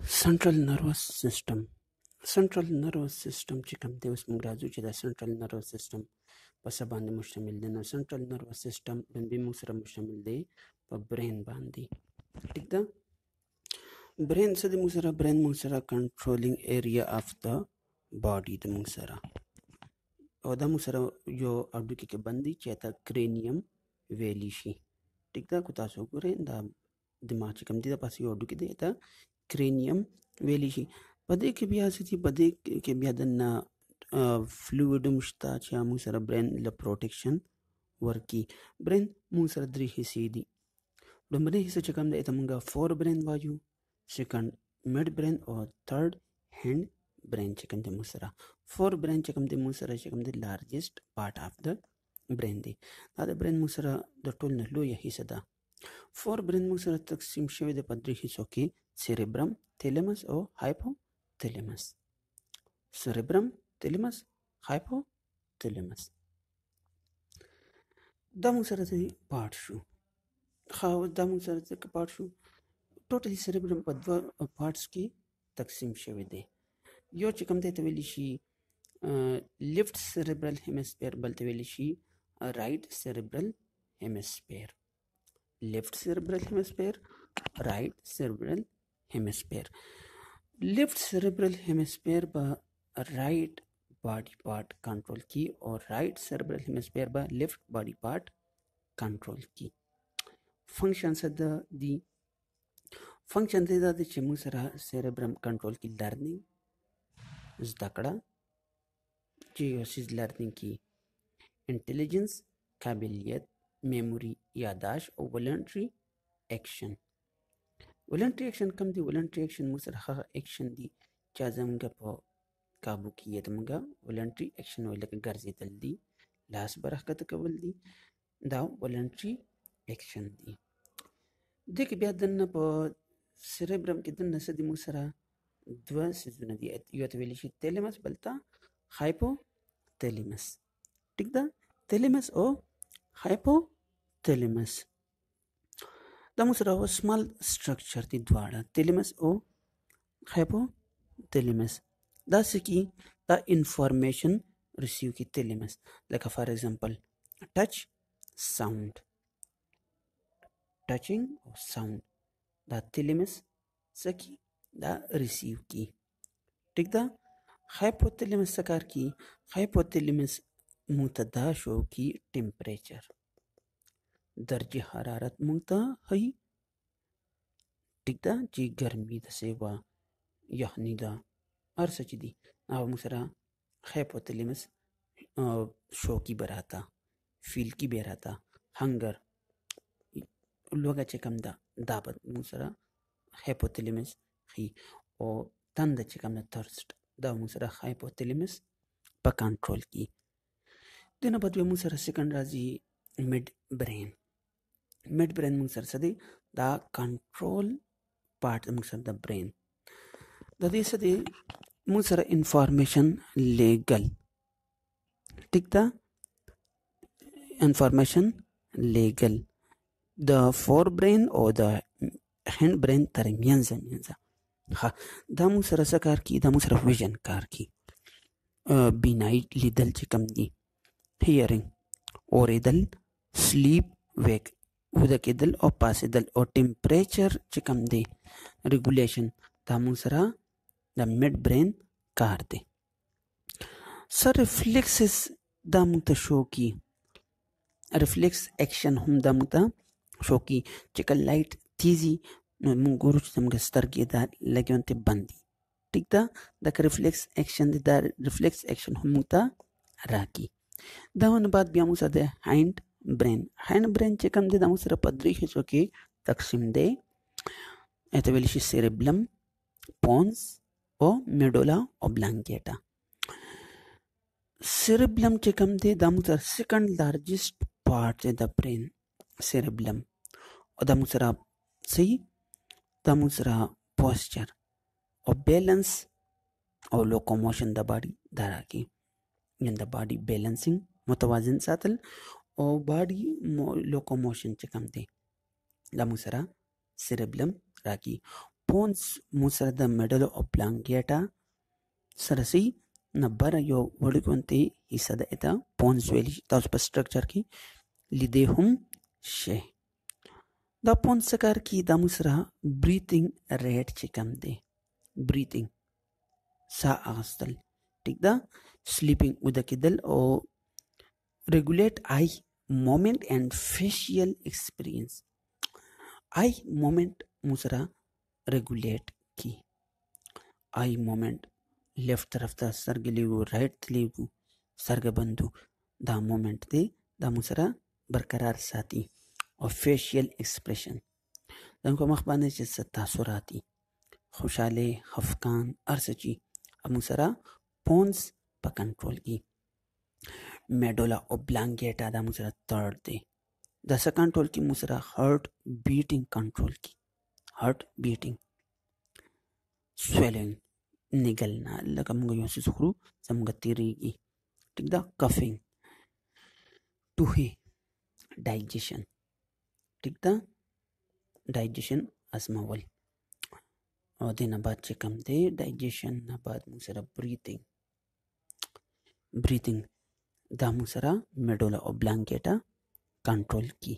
Central nervous system. Central nervous system چې کوم دی اوس موږ راځو چې د central nervous system په څه باندې مشتمل دی. نو central nervous system باندې موږ سره مشتمل دی په برین باندې. ټیک ده. برین څه دی موږ سره؟ برین موږ سره کنټرولینګ ایریا اف د باډي د موږ سره، او دا موږ سره یو اډوکي کې بندي چې ته کرینیم ویلی شي. ټیک ده. کو تاسو ګورئ دا دماغ چې کوم دی د پاسه یو اډوکي دی ته کرینیم ویلی شي. په دې کې بیا څه دي؟ په دې کې بیا دننه فلویډ هم شته چې موږ سره برین له پروټیکشن ورکي. برین موږ سره درې حصې دي. لومړنۍ حصه چې کوم دی ته موږ فور برین وایو، سیکنډ میډ برین او تھرډ هینډ برین چې کوم دی موږ سره. فور برین چې کوم دی موږ سره چې کوم دی لارجسټ پارټ اف د برین دی. دا د برین موږ سره د ټول نه لویه حصه ده. فور برین موږ سره تقسیم شوی دی په درې حصو کې: سیریبرم، تیلمس او هایپوتیلمس. سیریبرم، تیلمس، هایپوتیلمس. دا موږ سره پارټ شو. دا موږ سره پارټ شو. ټوټلی سیریبرم په دوه پارټس کې تقسیم شوی دی. یو چې کوم دی ته ویلی شي لیفت سیریبرل هیمسفیر، بل ته ویلی شي رائټ سیریبرل هیمسفیر. لیفت سیریبرل هیمسفیر، رائٹ سیریبرل هیمسفیر. لیفت سیریبرل هیمسفیر به رائٹ باډي پارٹ کنټرول کی او رائٹ سیریبرل هیمسفیر به لیفت باډي پارٹ کنټرول کی. فنکشن څه دی؟ فنکشن دی دا چې موږ سره سیریبرم کنټرول کی لرنینګ زده کړه، چې یو څیز لرنینګ کی انټیلیجنس، قابلیت، میموري، یاداشت او ولنټري ایکشن. ولنټري ایکشن کوم دی؟ ولنټري ایکشن موږ سره هغه ایکشن دی چې زموږ په قابو کې یې موږ ولنټري ایکشن وایو، لکه ګرځېدل دی، لاس برښکته کول دی، دا ولنټري ایکشن دی. دې کې بیا دننه په سیریبرم کې دننه څه دي؟ موږ سره دوه څیزونه دي. یو ته ویلی شي تیلمس، بل ته هایپوتیلمس. ټیک ده. تیلمس او هایپوتیلمس دا موږ سره سمال سټرکچر دي دواړه، تیلمس او هایپوتیلمس. دا څه کی؟ دا انفارمیشن ریسیو کی تیلمس، لکه فار ایگزامپل ټچ، ساوند، ټچینګ او ساوند، دا تیلمس څه کی؟ دا ریسیو کی. ټیک ده. هایپوتیلمس څه کار کی؟ هایپوتیلمس مونږ ته دا شو کی ټمپریچر، درجه حرارت مونږ ته ښیي. ټیک ده. چې ګرمي ده سیوا، یخني ده، هر څه چې دي هغه مونږ سره هایپوتیلمس شو کی به راته، فیل کی به راته. هنګر، لوږه چې کوم ده دا به مونږ سره هایپوتیلمس ښیي. او تنده چې کوم ده ترسټ، دا مونږ سره هایپوتیلمس په کنټرول کی. دې نه بعد بیا مونږ سره سیکنډ راځي میډ برین. میډ برین مونږ سره څه دی؟ دا کنټرول پارټ مونږ سره د برین. د دې څه دی؟ مونږ سره انفارمیشن لیږل. ټیک ده. انفارمیشن لیږل د فور برین او د هینډ برین ترمنځ. دا مونږ سره څه کار کی؟ دا مونږ سره ویژن کار کی. بینایی لیدل چې کوم دی، هیرینګ، اوریدل، سلیپ، ویک، ویده کېدل او پاسېدل، او ټمپریچر چې کوم دی ریګولیشن، دا مونږ سره د میډ برین کار دی. سر ریفلیکسز دا مونږ ته شو کی. ریفلیکس ایکشن هم دا مونږ ته شو کی. چې کله لایټ تیزی نو مونږ ګورو چې زموږ سترګې دا لګونتې بند دي. ټیک ده. دا که ریفلیکس ایکشن دی، دا ریفلیکس ایکشن هم مونږ ته راکي. دا نه بعد بیا موږ سره د هینډ برین. هینډ برین چې کوم دی دا موږ سره په درې حصو کې تقسیم دی. ته ویلی شي سیریبلم، پونس او میډولا اوبلانګیټا. سیریبلم چې کوم دی دا موږ سره سیکنډ لارجسټ پارټ دی د برین، سیریبلم. او دا موږ سره صحیح، دا موږ سره پوسچر او بیلنس او لوکوموشن د باډي دا راکي. یعنې د باډي بیلنسینګ، متوازن ساتل، او باډي لوکوموشن چې کوم دی دا موږ سره سیریبلم راکي. پونس مو سره د میډل اوبلانګیټا سره سي نبر یو وړوکونتي حصہ د اته پونس ویلی تاسو په سټرکچر کې لیدې هم شي. دا پونس کار کې د مو سره بریثینګ ریټ چې کم دی، بریثینګ سا اغستل، ټیک ده، سلیپینګ وده کېدل او ریګولیټ آی مومنت اینڈ فیشیل ایکسپیرینس. آی مومنت مو سره ریګولیټ کی، آی مومنت لیفٹ طرف ته سترګې لیږو، رایټ ته لیږو، سترګه بندو، دا مومنت دی دا مو سره برقرار ساتي. او فیشیل ایکسپریشن زموږ په مخ باندې چې څه تاثرات دي، خوشحالي، خفګان، هر څه چې مو سره پونس په کنټرول کې. میډولا اوبلانګیټا دا مو سره تھرډ دی، دا څه کنټرول کې مو سره هارت بیټینګ کنټرول کې، هارت بیټینګ، سویلینګ نګلنا لکه موږ یو څه خورو زموږ تیریږي، ټیک ده، کفینګ، ټوخي، ډایجیشن، ټیک ده، ډایجیشن ازمول. او دې نه بعد چې کوم دی ډایجیشن نه بعد مو سره بریثینګ، بریثینګ دا مو سره میډولا اوبلانګیټا کنټرول کی.